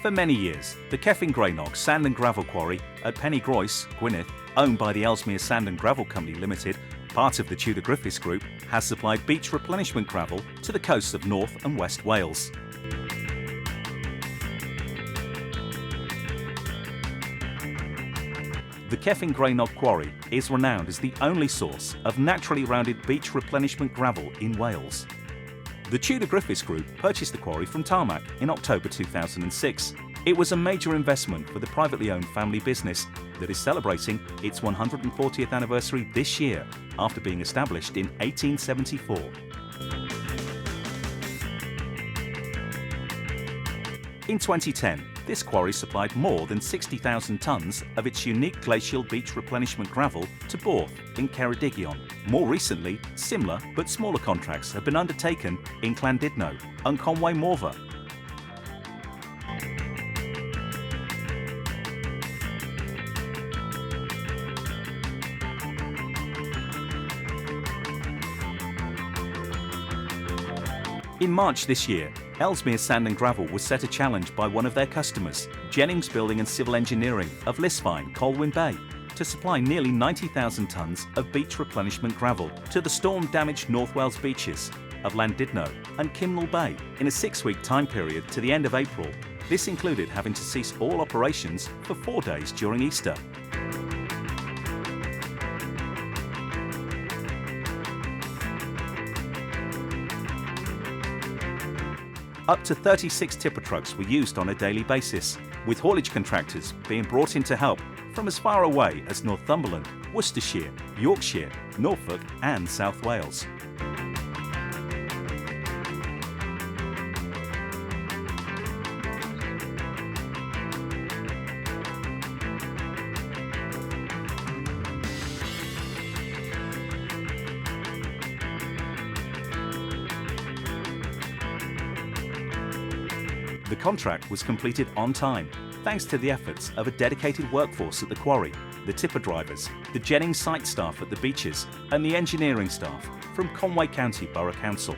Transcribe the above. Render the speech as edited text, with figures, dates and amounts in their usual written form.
For many years, the Cefn Grainog Sand and Gravel Quarry at Pennygroes, Gwynedd, owned by the Ellesmere Sand and Gravel Company Limited, part of the Tudor Griffiths Group, has supplied beach replenishment gravel to the coasts of North and West Wales. The Cefn Grainog Quarry is renowned as the only source of naturally rounded beach replenishment gravel in Wales. The Tudor Griffiths Group purchased the quarry from Tarmac in October 2006. It was a major investment for the privately owned family business that is celebrating its 140th anniversary this year after being established in 1874. In 2010, this quarry supplied more than 60,000 tonnes of its unique glacial beach replenishment gravel to Borth in Ceredigion. More recently, similar but smaller contracts have been undertaken in Llandudno and Conwy Morfa. In March this year, Ellesmere Sand and Gravel was set a challenge by one of their customers, Jennings Building and Civil Engineering of Lisfine, Colwyn Bay, to supply nearly 90,000 tonnes of beach replenishment gravel to the storm-damaged North Wales beaches of Llandudno and Cymnal Bay in a 6-week time period to the end of April. This included having to cease all operations for 4 days during Easter. Up to 36 tipper trucks were used on a daily basis, with haulage contractors being brought in to help from as far away as Northumberland, Worcestershire, Yorkshire, Norfolk and South Wales. The contract was completed on time, thanks to the efforts of a dedicated workforce at the quarry, the tipper drivers, the Jennings site staff at the beaches, and the engineering staff from Conwy County Borough Council.